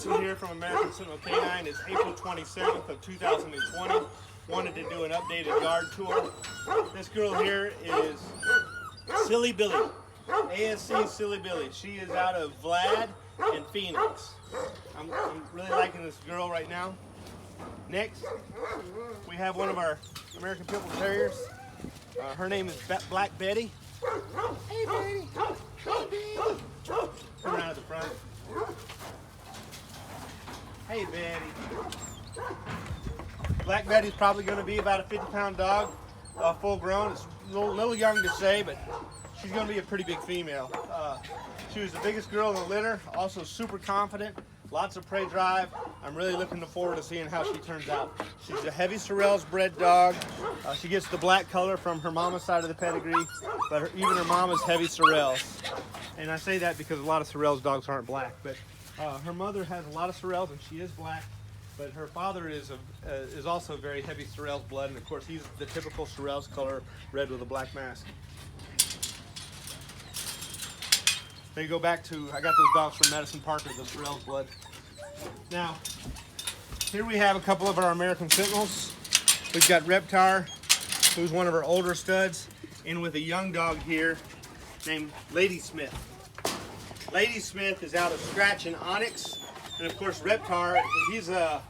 Robinson here from American Sentinel K9. It's April 27th of 2020. Wanted to do an updated yard tour. This girl here is Silly Billy, ASC Silly Billy. She is out of Vlad and Phoenix. I'm really liking this girl right now. Next, we have one of our American Pit Bull Terriers. Her name is Black Betty. Hey, Betty. Hey, Betty. Come around to the front. Hey, Betty. Black Betty's probably going to be about a 50-pound dog, full grown. It's a little young to say, but she's going to be a pretty big female. She was the biggest girl in the litter, also super confident, lots of prey drive. I'm really looking forward to seeing how she turns out. She's a heavy Sorrells bred dog. She gets the black color from her mama's side of the pedigree, but even her mama's heavy Sorrells. And I say that because a lot of Sorrells dogs aren't black, but her mother has a lot of Sorrells and she is black, but her father is also very heavy Sorrells blood, and of course he's the typical Sorrells color, red with a black mask. They go back to, I got those dogs from Madison Parker, the Sorrells blood. Now, here we have a couple of our American Sentinels. We've got Reptar, who's one of our older studs, and with a young dog here named Lady Smith. Lady Smith is out of Scratch and Onyx, and of course Reptar, he's about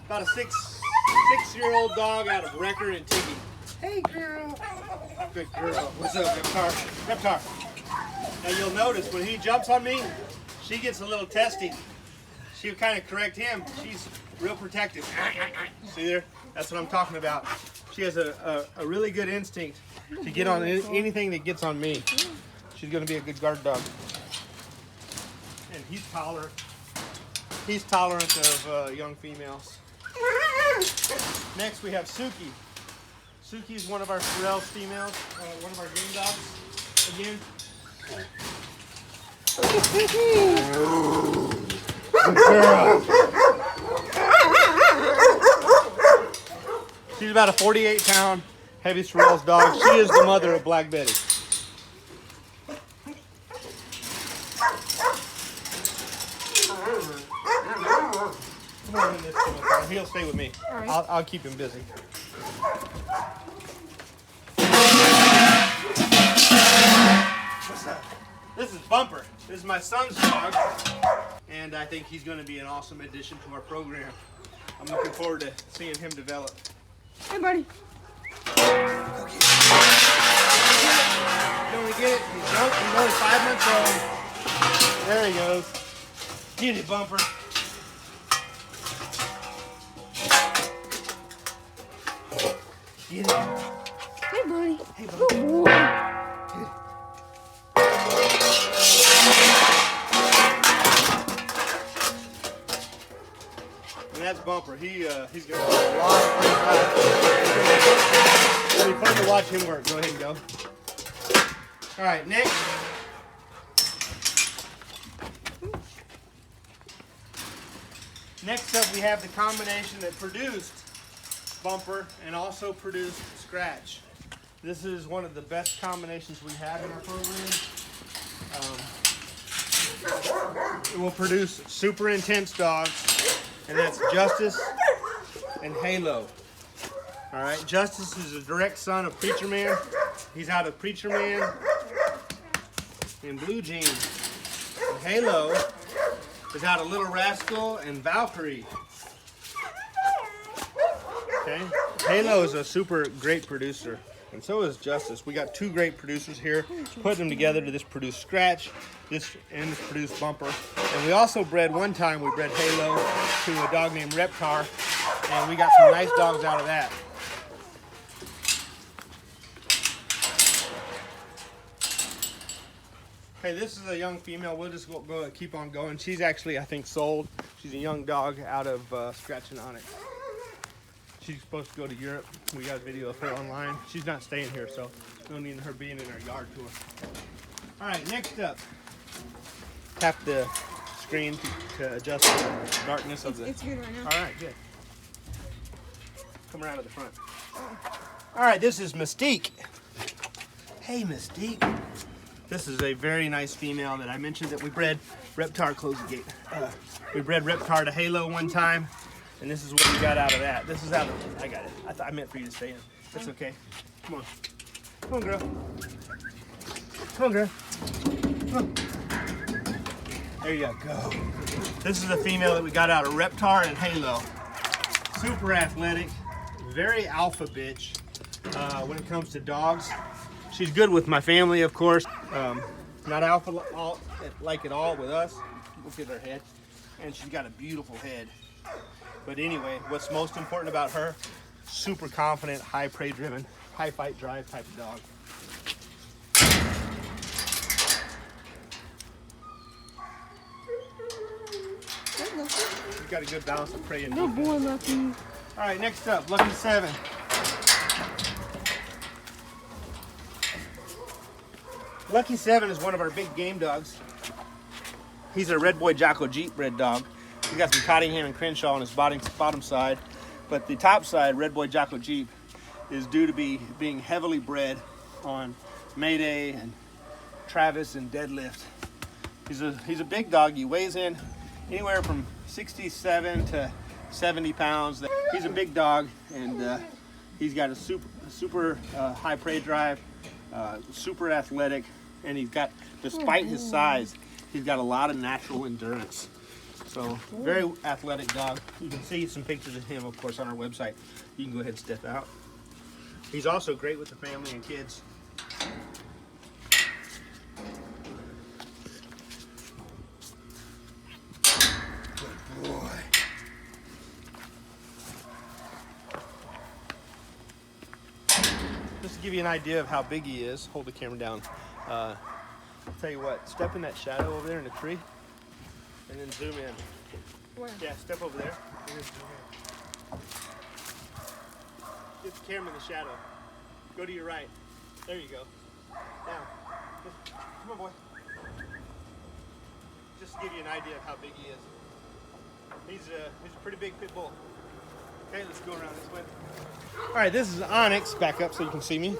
a six-year-old dog out of Wrecker and Tiggy. Hey girl! Good girl. What's up, Reptar? Reptar. Now you'll notice when he jumps on me, she gets a little testy. She'll kind of correct him. She's real protective. See there? That's what I'm talking about. She has a really good instinct to get on anything that gets on me. She's going to be a good guard dog. And he's tolerant. He's tolerant of young females. Next we have Suki. Suki is one of our Sorrells females, one of our game dogs. Again. Good girl. She's about a 48-pound heavy Sorrells dog. She is the mother of Black Betty. Come on in this one. He'll stay with me. Right. I'll keep him busy. What's up? This is Bumper. This is my son's dog, and I think he's going to be an awesome addition to our program. I'm looking forward to seeing him develop. Hey, buddy. You only get it. He's only 5 months old. There he goes. Get it, Bumper. Get it. Hey, buddy. Hey, buddy. Good boy. And that's Bumper. He's going to do a lot of free time. It'll be fun to watch him work. Go ahead and go. All right, next. Next up, we have the combination that produced Bumper and also produced Scratch. This is one of the best combinations we have in our program. It will produce super intense dogs, and that's Justice and Halo. All right, Justice is a direct son of Preacher Man. He's out of Preacher Man and Blue Jeans. And Halo is out of Little Rascal and Valkyrie. Okay, Halo is a super great producer, and so is Justice. We got two great producers here. Put them together to just produce Scratch, this produced Bumper. And we also bred one time. We bred Halo to a dog named Reptar, and we got some nice dogs out of that. Okay, this is a young female. We'll just go keep on going. She's actually, I think, sold. She's a young dog out of Scratch and Onyx. She's supposed to go to Europe. We got a video of her online. She's not staying here, so no need of her being in our yard tour. All right, next up. Tap the screen to adjust the darkness of the... It's good right now. All right, good. Come around to the front. All right, this is Mystique. Hey, Mystique. This is a very nice female that I mentioned that we bred Reptar. Close the gate. We bred Reptar to Halo one time, and this is what we got out of that. This is out of, I got it. I meant for you to stay in. It's okay. Come on. Come on, girl. Come on, girl. Come on. There you go. This is a female that we got out of Reptar and Halo. Super athletic, very alpha bitch when it comes to dogs. She's good with my family, of course. Not alpha like at all with us. Look at her head. And she's got a beautiful head. But anyway, what's most important about her, super confident, high prey driven, high fight drive type of dog. She's got a good balance of prey and Good defense. boy, Lucky. All right, next up, Lucky 7. Lucky 7 is one of our big game dogs. He's a Red Boy Jocko Jeep bred dog. He's got some Cottingham and Crenshaw on his bottom side, but the top side, Red Boy Jocko Jeep, is due to be being heavily bred on Mayday and Travis and Deadlift. He's a big dog. He weighs in anywhere from 67 to 70 pounds. He's a big dog, and he's got a super high prey drive, super athletic, and he's got, despite his size, he's got a lot of natural endurance. So very athletic dog. You can see some pictures of him, of course, on our website. You can go ahead and step out. He's also great with the family and kids. Good boy. Just to give you an idea of how big he is, hold the camera down. I'll tell you what, step in that shadow over there in the tree, and then zoom in. Where? Yeah, step over there, and then zoom in. Get the camera in the shadow. Go to your right. There you go. Now, come on, boy. Just to give you an idea of how big he is. He's a pretty big pit bull. Okay, let's go around this way. All right, this is Onyx. Back up so you can see me.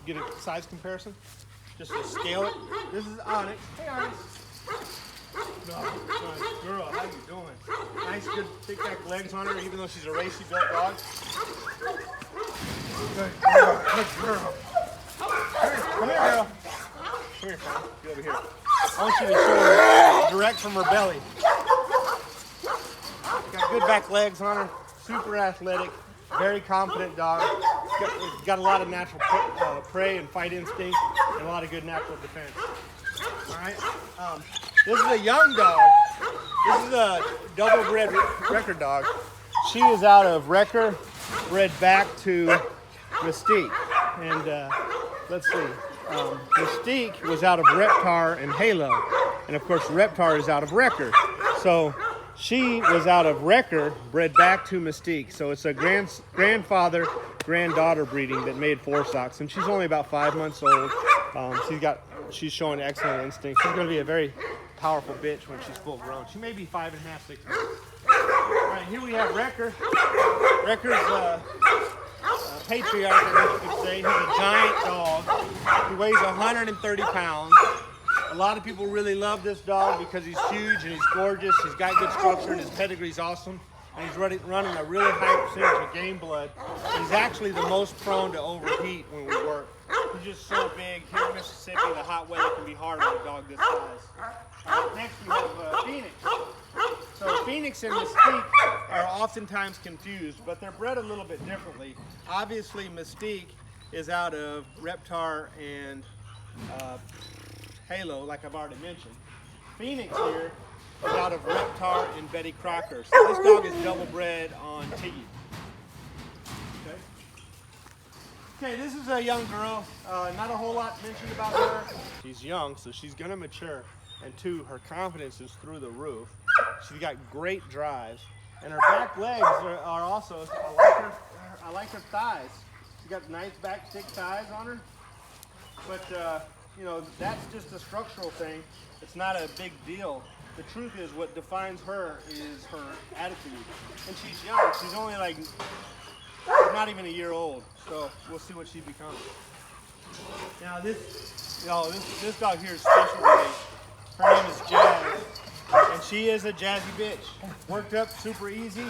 Get a size comparison. Just to scale it. This is Onyx. Hey, Onyx. No, nice girl. How you doing? Nice, good, thick back legs on her, even though she's a racy built dog. Good girl. Good girl. Come here, girl. Come here, Fran. Get over here. I want you to show her direct from her belly. Got good back legs on her. Super athletic. Very confident dog. It's got a lot of natural prey and fight instinct, and a lot of good natural defense. All right. This is a young dog. This is a double-bred Wrecker dog. She is out of Wrecker, bred back to Mystique. And let's see. Mystique was out of Reptar and Halo. And of course, Reptar is out of Wrecker. So she was out of Wrecker, bred back to Mystique. So it's a grandfather, granddaughter breeding that made 4 stocks. And she's only about 5 months old. She's showing excellent instinct. She's going to be a very powerful bitch when she's full grown. She may be 5.5, 6 months. All right, here we have Wrecker. Wrecker's patriarch, I guess you could say. He's a giant dog. He weighs 130 pounds. A lot of people really love this dog because he's huge and he's gorgeous. He's got good structure and his pedigree's awesome. And he's running a really high percentage of game blood. And he's actually the most prone to overheat when we work. He's just so big. Here in Mississippi, the hot weather can be hard on a dog this size. Next we have Phoenix. So Phoenix and Mystique are oftentimes confused, but they're bred a little bit differently. Obviously, Mystique is out of Reptar and Halo, like I've already mentioned. Phoenix here is out of Reptar and Betty Crocker. So this dog is double bred on Tiggy. Okay, this is a young girl. Not a whole lot mentioned about her. She's young, so she's gonna mature. And 2, her confidence is through the roof. She's got great drives. And her back legs are also, I like her thighs. She's got nice back thick thighs on her. But, you know, that's just a structural thing. It's not a big deal. The truth is what defines her is her attitude. And she's young. She's only like, not even a year old. So we'll see what she becomes. Now this No, this dog here is special to me. Her name is Jazz, and she is a jazzy bitch. Worked up super easy.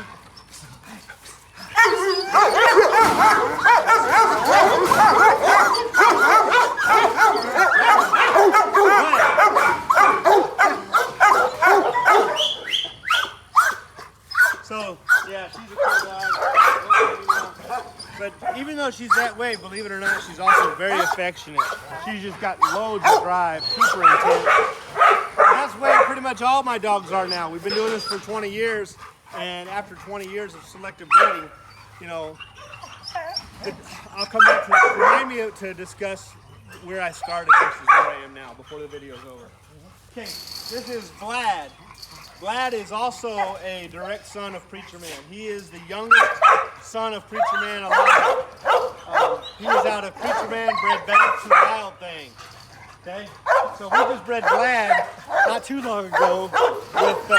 So, yeah, she's a cool dog. But even though she's that way, believe it or not, she's also very affectionate. She's just got loads of drive, super intense. That's the way pretty much all my dogs are now. We've been doing this for 20 years, and after 20 years of selective breeding, you know, I'll come back to remind me to discuss where I started versus where I am now before the video's over. Okay, this is Vlad. Vlad is also a direct son of Preacher Man. He is the youngest son of Preacher Man alive. He was out of Preacher Man, bred back to Wild Thing. Okay, so we just bred Vlad not too long ago with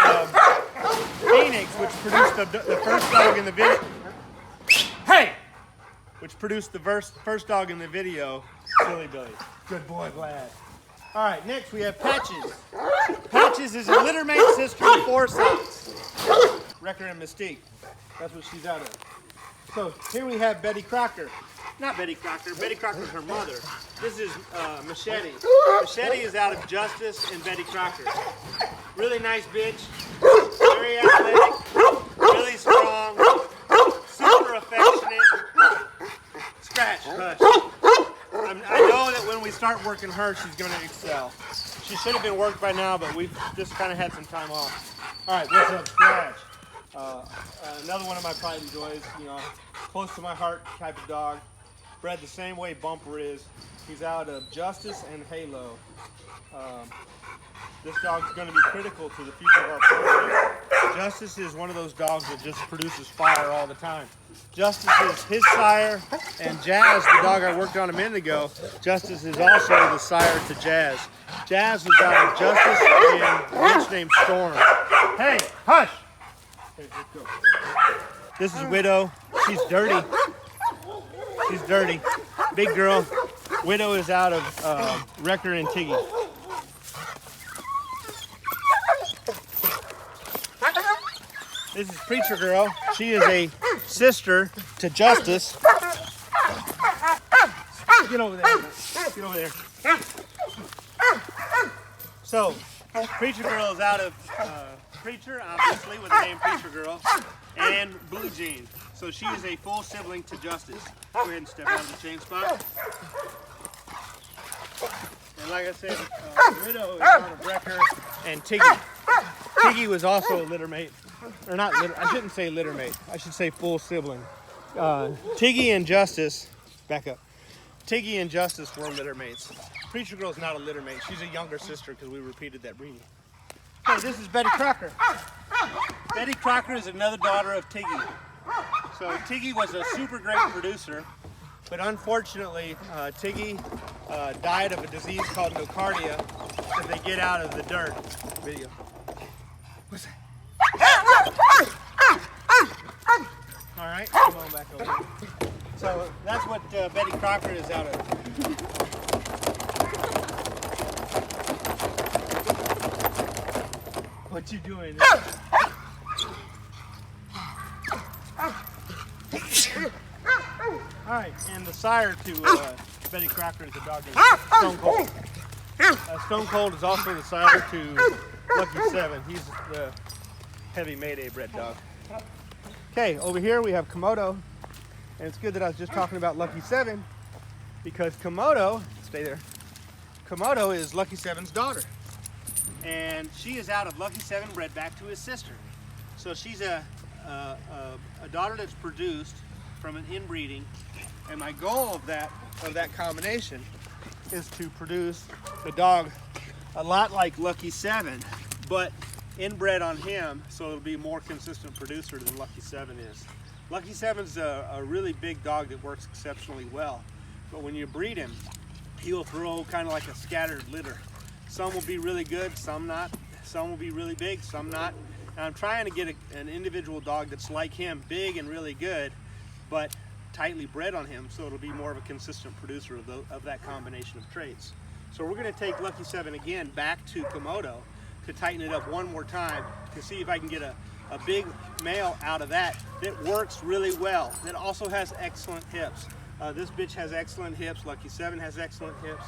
Onyx, which produced the first dog in the video. Hey! Which produced the first dog in the video, Silly Billy. Good boy, Vlad. All right, next we have Patches. Patches is a littermate sister of Forsyths. Wrecker and Mystique. That's what she's out of. So here we have Betty Crocker. Not Betty Crocker. Betty Crocker's her mother. This is Machete. Machete is out of Justice and Betty Crocker. Really nice bitch. Very athletic. Really strong. Super affectionate. Scratch. Hush. I know that when we start working her, she's going to excel. She should have been worked by now, but we've just kind of had some time off. All right, what's up, Scratch? Another one of my pride and joys, you know, close to my heart type of dog. Bred the same way Bumper is. He's out of Justice and Halo. This dog's going to be critical to the future of our program. Justice is one of those dogs that just produces fire all the time. Justice is his sire, and Jazz, the dog I worked on a minute ago, Justice is also the sire to Jazz. Jazz was out of Justice and a bitch named Storm. Hey, hush! Okay, let's go. This is Widow. She's dirty. She's dirty. Big girl. Widow is out of Wrecker and Tiggy. This is Preacher Girl. She is a sister to Justice. Get over there. Get over there. So, Preacher Girl is out of Preacher, obviously, with the name Preacher Girl, and Blue Jean. So she is a full sibling to Justice. Go ahead and step out of the chain spot. And like I said, Widow is out of Wrecker and Tiggy. Tiggy was also a littermate. Or not litter, I shouldn't say littermate. I should say full sibling. Tiggy and Justice, back up. Tiggy and Justice were littermates. Preacher Girl's not a littermate. She's a younger sister because we repeated that breeding. Okay, this is Betty Crocker. Betty Crocker is another daughter of Tiggy. So Tiggy was a super great producer, but unfortunately Tiggy died of a disease called nocardia that they get out of the dirt. Video. What's that? All right, come on back over. So that's what Betty Crocker is out of. What you doing? All right, and the sire to Betty Crocker is a dog named Stone Cold. Stone Cold is also the sire to Lucky 7. He's the heavy Mayday bred dog. Okay, over here we have Komodo, and it's good that I was just talking about Lucky 7 because Komodo, stay there, Komodo is Lucky 7's daughter, and she is out of Lucky 7 bred back to his sister. So she's a daughter that's produced from an inbreeding, and my goal of that combination is to produce a dog a lot like Lucky 7, but inbred on him, so it'll be a more consistent producer than Lucky 7 is. Lucky 7's a really big dog that works exceptionally well, but when you breed him, he'll throw kind of like a scattered litter. Some will be really good, some not. Some will be really big, some not. And I'm trying to get an individual dog that's like him, big and really good, but tightly bred on him, so it'll be more of a consistent producer of that combination of traits. So we're going to take Lucky 7 again back to Komodo to tighten it up one more time to see if I can get a big male out of that works really well, that also has excellent hips. This bitch has excellent hips, Lucky 7 has excellent hips,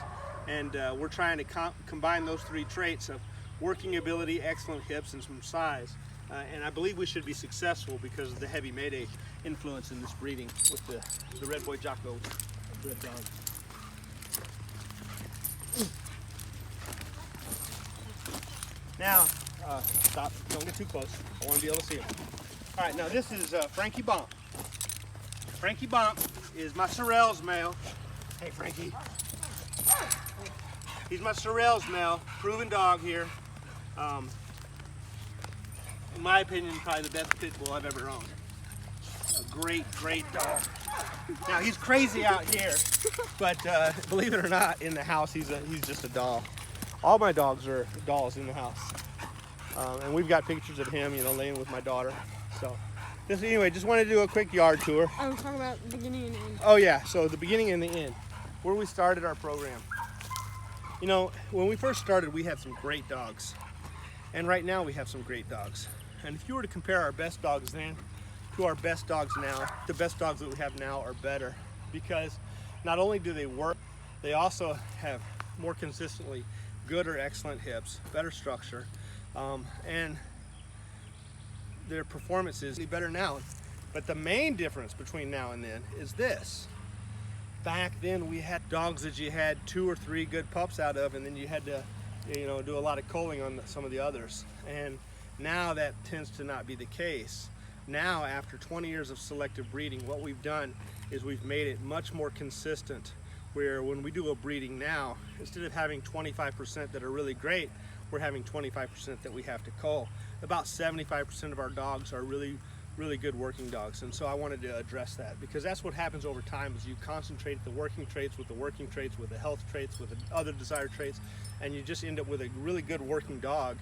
and we're trying to combine those three traits of working ability, excellent hips, and some size. And I believe we should be successful because of the heavy Mayday influence in this breeding with the Red Boy Jocko red dog. Now, stop, don't get too close. I want to be able to see him. All right, now this is Frankie Bomp. Frankie Bomp is my Sorrells male. Hey, Frankie. He's my Sorrells male, proven dog here. In my opinion, probably the best pit bull I've ever owned. A great, great dog. Now he's crazy out here, but believe it or not, in the house he's just a doll. All my dogs are dolls in the house, and we've got pictures of him, you know, laying with my daughter. So, anyway, just wanted to do a quick yard tour. I was talking about the beginning and the end. Oh yeah, so the beginning and the end, where we started our program. You know, when we first started, we had some great dogs, and right now we have some great dogs. And if you were to compare our best dogs then to our best dogs now, the best dogs that we have now are better, because not only do they work, they also have more consistently good or excellent hips, better structure, and their performance is better now. But the main difference between now and then is this. Back then we had dogs that you had 2 or 3 good pups out of, and then you had to, you know, do a lot of culling on some of the others. And now that tends to not be the case. Now, after 20 years of selective breeding, what we've done is we've made it much more consistent, where when we do a breeding now, instead of having 25% that are really great, we're having 25% that we have to cull. About 75% of our dogs are really good working dogs, and so I wanted to address that, because that's what happens over time is you concentrate the working traits with the working traits, with the health traits, with the other desired traits, and you just end up with a really good working dog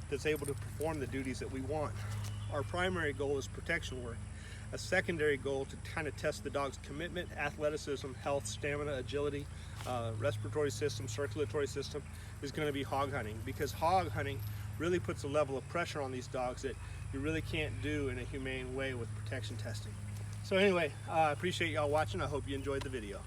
that's able to perform the duties that we want. Our primary goal is protection work. A secondary goal to kind of test the dog's commitment, athleticism, health, stamina, agility, respiratory system, circulatory system is going to be hog hunting, because hog hunting really puts a level of pressure on these dogs that you really can't do in a humane way with protection testing. So anyway, I appreciate y'all watching. I hope you enjoyed the video.